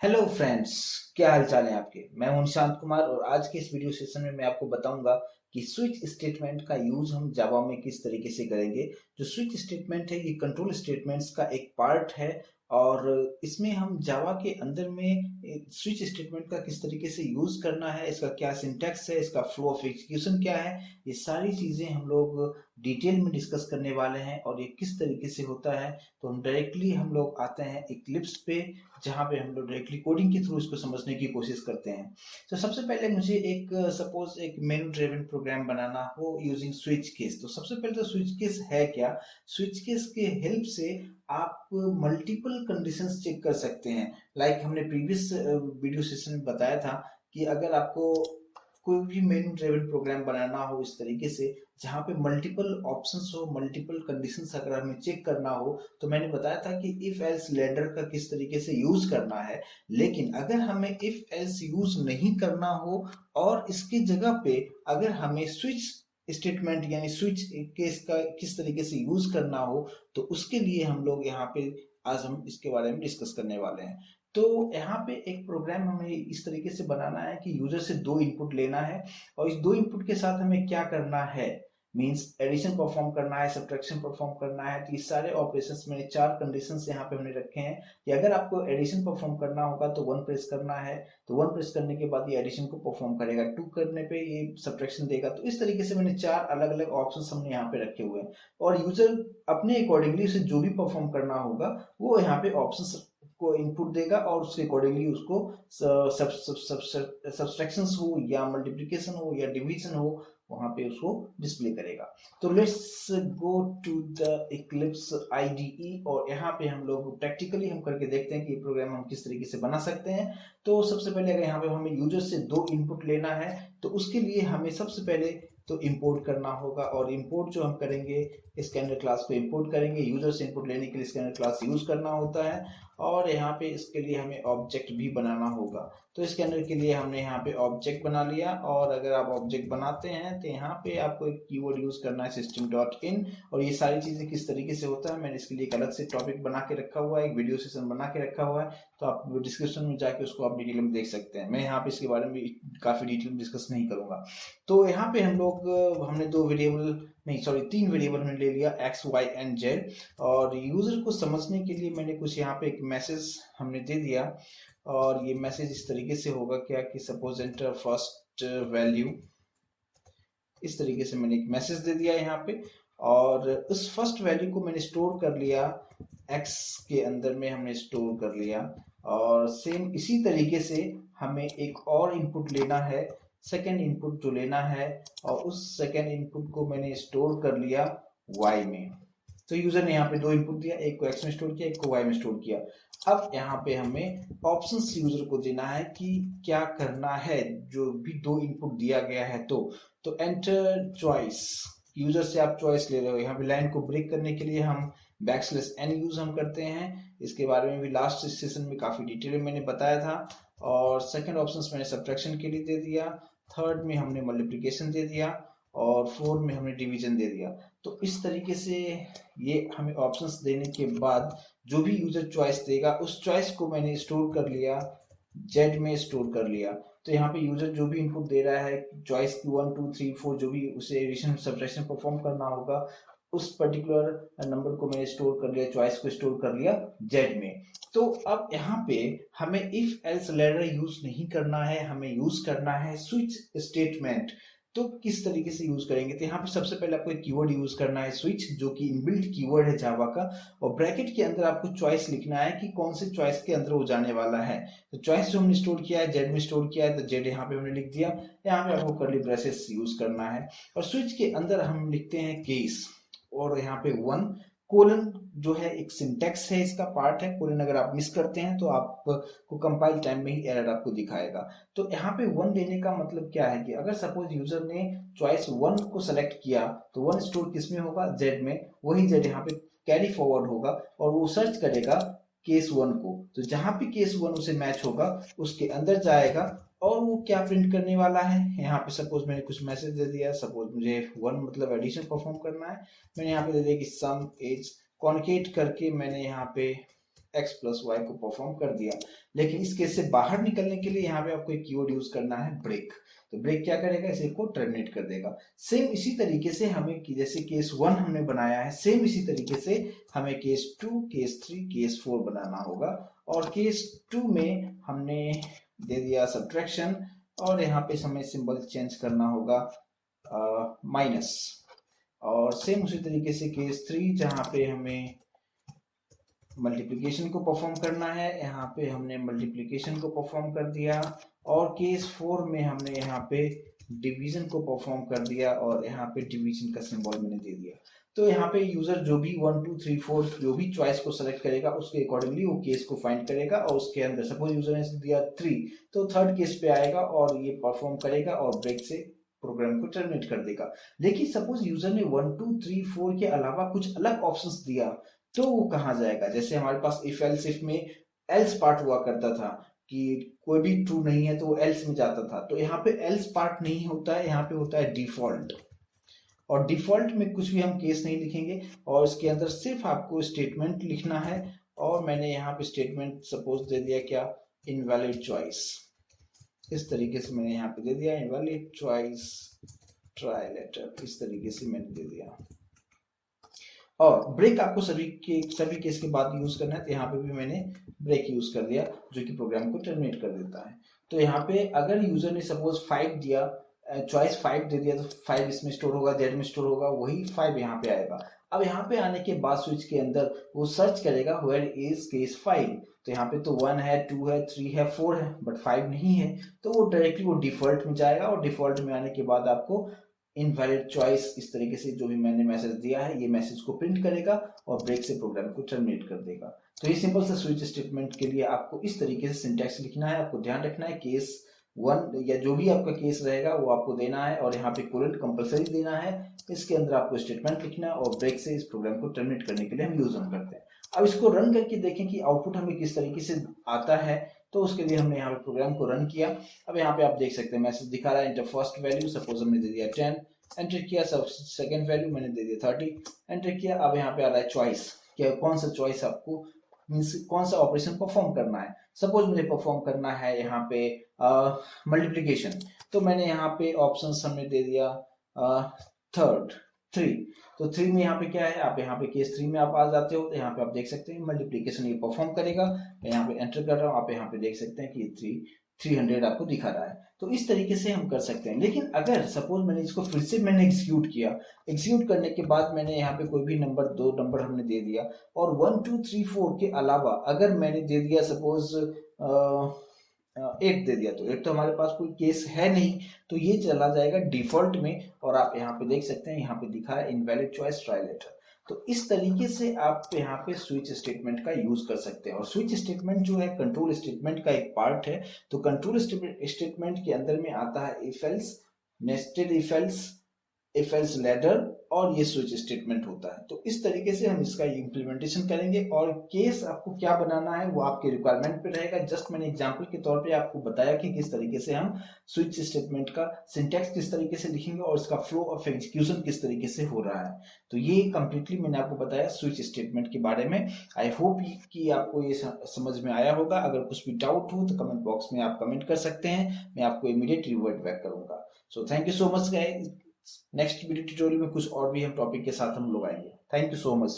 Hello friends. क्या हाल चाल है आपके। मैं हूं निशांत कुमार और आज के इस वीडियो सेशन में मैं आपको बताऊंगा कि स्विच स्टेटमेंट का यूज हम जावा में किस तरीके से करेंगे। जो स्विच स्टेटमेंट है ये कंट्रोल स्टेटमेंट्स का एक पार्ट है और इसमें हम जावा के अंदर में स्विच स्टेटमेंट का किस तरीके से यूज करना है, इसका क्या सिंटैक्स है, इसका फ्लो ऑफ एग्जीक्यूशन क्या है, ये सारी चीजें हम लोग डिटेल में डिस्कस करने वाले हैं और ये किस तरीके से होता है। तो हम लोग आते हैं इक्लिप्स पे, जहाँ पे हम लोग डायरेक्टली कोडिंग के थ्रू इसको समझने की कोशिश करते हैं। तो सबसे पहले मुझे एक सपोज एक मेनू ड्रिवन प्रोग्राम बनाना हो यूजिंग स्विच केस। तो सबसे पहले तो स्विच केस है क्या। स्विच केस के हेल्प से आप मल्टीपल कंडीशंस चेक कर सकते हैं। लाइक हमने प्रीवियस वीडियो सेशन में बताया था कि अगर आपको कोई भी मेनू ड्रिवन प्रोग्राम बनाना हो इस तरीके से जहाँ पे मल्टीपल ऑप्शंस हो, मल्टीपल कंडीशंस अगर हमें चेक करना हो, तो मैंने बताया था कि इफ एल्स लैडर का किस तरीके से यूज करना है। लेकिन अगर हमें इफ एल्स यूज नहीं करना हो और इसकी जगह पे अगर हमें स्विच स्टेटमेंट यानी स्विच केस का किस तरीके से यूज करना हो, तो उसके लिए हम लोग यहाँ पे आज हम इसके बारे में डिस्कस करने वाले हैं। तो यहाँ पे एक प्रोग्राम हमें इस तरीके से बनाना है कि यूजर से दो इनपुट लेना है और इस दो इनपुट के साथ हमें क्या करना है, मींस एडिशन परफॉर्म करना है, सब्ट्रैक्शन परफॉर्म करना है। तो ये सारे ऑपरेशंस में चार कंडीशंस यहाँ पे हमने रखे हैं कि अगर आपको एडिशन परफॉर्म करना होगा तो वन प्रेस करना है, तो वन प्रेस करने के बाद ये एडिशन को परफॉर्म करेगा, टू करने पे ये सब्ट्रैक्शन देगा। तो इस तरीके से मैंने चार अलग अलग ऑप्शंस हमने यहाँ पे रखे हुए हैं और यूजर अपने अकॉर्डिंगली उसे जो भी परफॉर्म करना होगा वो यहाँ पे ऑप्शंस को इनपुट देगा और उसके अकॉर्डिंगली उसको सब्सट्रैक्शंस हो या मल्टीप्लिकेशन हो या डिवीजन हो वहां पे उसको डिस्प्ले करेगा। तो let's go to the Eclipse IDE और यहाँ पे हम लोग प्रैक्टिकली हम करके देखते हैं कि ये प्रोग्राम हम किस तरीके से बना सकते हैं। तो सबसे पहले अगर यहाँ पे हमें यूजर से दो इनपुट लेना है तो उसके लिए हमें सबसे पहले तो इंपोर्ट करना होगा और इंपोर्ट जो हम करेंगे स्कैनर क्लास को इंपोर्ट करेंगे। यूजर से इंपुट लेने के लिए स्कैनर क्लास यूज करना होता है और यहाँ पे इसके लिए हमें ऑब्जेक्ट भी बनाना होगा। तो स्कैनर के लिए हमने यहाँ पे ऑब्जेक्ट बना लिया और अगर आप ऑब्जेक्ट बनाते हैं तो यहाँ पे आपको एक कीवर्ड यूज करना है सिस्टम डॉट इन। और ये सारी चीजें किस तरीके से होता है मैंने इसके लिए एक अलग से टॉपिक बना के रखा हुआ है, एक वीडियो सेशन बना के रखा हुआ है, तो आप डिस्क्रिप्शन में जाके उसको आप डिटेल में देख सकते हैं। मैं यहाँ पे इसके बारे में काफी डिटेल में डिस्कस नहीं करूंगा। तो यहाँ पे हम लोग हमने दो वेरिएबल नहीं सॉरी तीन वेरिएबल में ले लिया एक्स वाई एंड जेड और यूजर को समझने के लिए मैंने कुछ यहाँ पे एक मैसेज हमने दे दिया और ये मैसेज इस तरीके से होगा क्या कि सपोज एंटर फर्स्ट वैल्यू, इस तरीके से मैंने एक मैसेज दे दिया यहाँ पे और उस फर्स्ट वैल्यू को मैंने स्टोर कर लिया एक्स के अंदर में हमने स्टोर कर लिया और सेम इसी तरीके से हमें एक और इनपुट लेना है, सेकेंड इनपुट जो लेना है और उस सेकेंड इनपुट को मैंने स्टोर कर लिया y में। तो यूजर ने यहाँ पे दो इनपुट दिया, एक को x में स्टोर किया, एक को y में स्टोर किया। अब यहाँ पे हमें ऑप्शंस यूजर को देना है कि क्या करना है जो भी दो इनपुट दिया गया है। तो एंटर चॉइस, यूजर से आप चॉइस ले रहे हो। यहाँ पे लाइन को ब्रेक करने के लिए हम \n यूज हम करते हैं, इसके बारे में भी लास्ट सेशन में काफी डिटेल में मैंने बताया था। और सेकंड ऑप्शंस मैंने सब्ट्रैक्शन के लिए दे दिया, थर्ड में हमने मल्टीप्लिकेशन दे दिया और फोर्थ में हमने डिवीजन दे दिया। तो इस तरीके से ये हमें ऑप्शंस देने के बाद जो भी यूजर चॉइस देगा उस चॉइस को मैंने स्टोर कर लिया, जेड में स्टोर कर लिया। तो यहाँ पे यूजर जो भी इनपुट दे रहा है चॉइस की 1 2 3 4 जो भी उसे एडिशन सब्ट्रैक्शन परफॉर्म करना होगा उस पर्टिकुलर नंबर को मैंने स्टोर कर लिया, चॉइस को स्टोर कर लिया जेड में। तो अब यहाँ पे हमें इफ एल्स लैडर यूज नहीं करना है, हमें यूज करना है स्विच स्टेटमेंट। तो किस तरीके से यूज करेंगे, तो यहाँ पे सबसे पहले आपको एक कीवर्ड यूज करना है स्विच, जो कि इनबिल्ट कीवर्ड है जावा का और ब्रैकेट के अंदर आपको चॉइस लिखना है कि कौन से चॉइस के अंदर वो जाने वाला है। तो चॉइस जो हमने स्टोर किया है जेड में स्टोर किया है तो जेड यहाँ पे हमने लिख दिया। यहाँ पे आपको कर्ली ब्रेसेस यूज करना है और स्विच के अंदर हम लिखते हैं केस और यहाँ पे वन कोलन जो है एक सिंटेक्स है, इसका पार्ट है। कोलन अगर आप मिस करते हैं तो आपको कंपाइल टाइम में ही एरर आपको दिखाएगा। तो यहाँ पे वन लेने का मतलब क्या है कि अगर सपोज यूजर ने चॉइस वन को सेलेक्ट किया तो वन स्टोर किस में होगा, जेड में। वही जेड यहाँ पे कैरी फॉरवर्ड होगा और वो सर्च करेगा केस वन को। तो जहां पे केस वन उसे मैच होगा उसके अंदर जाएगा और वो क्या प्रिंट करने वाला है। यहाँ पे सपोज मैंने कुछ मैसेज दे दिया, सपोज मुझे वन मतलब एडिशन परफॉर्म करना है, मैंने यहाँ पे दे दिया कि सम एज कॉन्केट करके मैंने यहाँ पे x प्लस वाई को परफॉर्म कर दिया। लेकिन इस केस से बाहर निकलने के लिए यहाँ पे आपको एक कीवर्ड यूज करना है ब्रेक। तो ब्रेक क्या करेगा, इसे को टर्मिनेट कर देगा। सेम इसी तरीके से हमें जैसे केस 1 हमने बनाया है, सेम इसी तरीके से हमें केस 2, केस 3, केस 4 बनाना होगा। और केस 2 में हमने दे दिया सब्ट्रैक्शन, और यहाँ पे हमें सिंबल चेंज करना होगा माइनस। और सेम उसी तरीके से केस 3 जहाँ पे हमें मल्टीप्लिकेशन को परफॉर्म करना है, यहाँ पे हमने मल्टीप्लिकेशन को परफॉर्म कर दिया। और केस 4 में हमने यहाँ पे डिवीजन को परफॉर्म कर दिया, और यहाँ पे डिवीजन का सिंबल मैंने दे दिया। तो यहाँ पे यूजर जो भी 1 2 3 4 जो भी चॉइस को सेलेक्ट करेगा उसके अकॉर्डिंगली वो केस को फाइंड करेगा, और उसके अंदर सपोज यूजर ने दिया 3 तो थर्ड केस पे आएगा और ये परफॉर्म करेगा और ब्रेक से प्रोग्राम को टर्मिनेट कर देगा। लेकिन सपोज यूजर ने 1 2 3 4 के अलावा कुछ अलग ऑप्शंस दिया तो वो कहाँ जाएगा। जैसे हमारे पास इफ एल्स इफ में एल्स पार्ट हुआ करता था कि कोई भी ट्रू नहीं है तो वो एल्स में जाता था, तो यहाँ पे एल्स पार्ट नहीं होता है, यहाँ पे होता है डिफॉल्ट। और डिफॉल्ट में कुछ भी हम केस नहीं लिखेंगे, और इसके अंदर सिर्फ आपको स्टेटमेंट लिखना है। और मैंने यहाँ पे स्टेटमेंट सपोज दे दिया क्या, इनवैलिड चॉइस। इस तरीके से मैंने यहाँ पे दे दिया इनवैलिड चॉइस ट्राई लेटर, इस तरीके से मैंने दे दिया। और ब्रेक आपको सभी केस के बाद यूज करना है, तो यहाँ पे भी मैंने ब्रेक यूज कर दिया जो कि प्रोग्राम को टर्मिनेट कर देता है। तो यहाँ पे अगर यूजर ने सपोज 5 दिया, चॉइस 5 दे दिया, तो 5 इसमें स्टोर होगा, जेड में स्टोर होगा, वही 5 यहाँ पे आएगा। अब यहाँ पे आने के बाद स्विच के अंदर वो सर्च करेगा वेयर इज केस 5। तो यहाँ पे तो 1 है, 2 है, 3 है, 4 है, बट 5 नहीं है। तो वो डायरेक्टली वो डिफॉल्ट में जाएगा, और डिफॉल्ट में आने के बाद आपको इनवैलिड चॉइस इस तरीके से जो भी मैंने मैसेज दिया है ये मैसेज को प्रिंट करेगा और ब्रेक से प्रोग्राम को टर्मिनेट कर देगा। तो ये सिंपल सा स्विच स्टेटमेंट के लिए आपको इस तरीके से सिंटैक्स लिखना है। आपको ध्यान रखना है केस 1 या जो भी आपका केस रहेगा वो आपको देना है, और यहाँ पे कोलन कंपलसरी देना है। इसके अंदर आपको स्टेटमेंट लिखना है, और ब्रेक से इस प्रोग्राम को टर्मिनेट करने के लिए हम यूज करते हैं। अब इसको रन करके देखें कि आउटपुट हमें किस तरीके से आता है। तो उसके लिए हमने यहाँ पे प्रोग्राम को रन किया। अब यहाँ पे आप देख सकते हैं मैसेज दिखा रहा है इंटर फर्स्ट वैल्यू, सपोज हमने दे दिया 10, एंटर किया। सब सेकंड वैल्यू मैंने दे दिया 30, एंटर किया। अब यहाँ पे आ रहा है चॉइस, क्या कौन सा चॉइस आपको मींस कौन सा ऑपरेशन परफॉर्म करना है। सपोज मुझे परफॉर्म करना है यहाँ पे मल्टीप्लिकेशन, तो मैंने यहाँ पे ऑप्शंस हमने दे दिया थर्ड 3। तो 3 में यहाँ पे क्या है, आप यहाँ पे केस 3 में आप आ जाते हो, तो यहाँ पे आप देख सकते हैं मल्टीप्लिकेशन ये परफॉर्म करेगा। मैं यहाँ पे एंटर कर रहा हूँ, आप यहाँ पे देख सकते हैं कि 300 आपको दिखा रहा है। तो इस तरीके से हम कर सकते हैं। लेकिन अगर सपोज मैंने इसको फिर से मैंने एग्जीक्यूट किया, एग्जीक्यूट करने के बाद मैंने यहाँ पे कोई भी नंबर 2 नंबर हमने दे दिया, और 1 2 3 4 के अलावा अगर मैंने दे दिया सपोज 8 दे दिया, तो 8 तो हमारे पास कोई केस है नहीं, तो ये चला जाएगा डिफॉल्ट में। और आप यहाँ पे देख सकते हैं यहाँ पे दिखा है इनवैलिड चॉइस ट्राई लेटर। तो इस तरीके से आप यहाँ पे स्विच स्टेटमेंट का यूज कर सकते हैं। और स्विच स्टेटमेंट जो है कंट्रोल स्टेटमेंट का एक पार्ट है। तो कंट्रोल स्टेटमेंट के अंदर में आता है if else, nested if else ladder, और ये स्विच स्टेटमेंट होता है। तो इस तरीके से हम इसका इम्प्लीमेंटेशन करेंगे। और केस आपको क्या बनाना है वो आपके रिक्वायरमेंट पे रहेगा। जस्ट मैंने एग्जांपल के तौर पे आपको बताया कि किस तरीके से हम स्विच स्टेटमेंट का सिंटैक्स किस तरीके से लिखेंगे और इसका फ्लो ऑफ एग्जीक्यूशन किस तरीके से हो रहा है। तो ये कंप्लीटली मैंने आपको बताया स्विच स्टेटमेंट के बारे में। आई होप कि आपको ये समझ में आया होगा। अगर कुछ भी डाउट हो तो कमेंट बॉक्स में आप कमेंट कर सकते हैं, मैं आपको इमीडिएट रिवर्ट बैक करूंगा। So thank you so much guys. Next video tutorial में कुछ और भी हम टॉपिक के साथ हम लोग आएंगे। Thank you so much.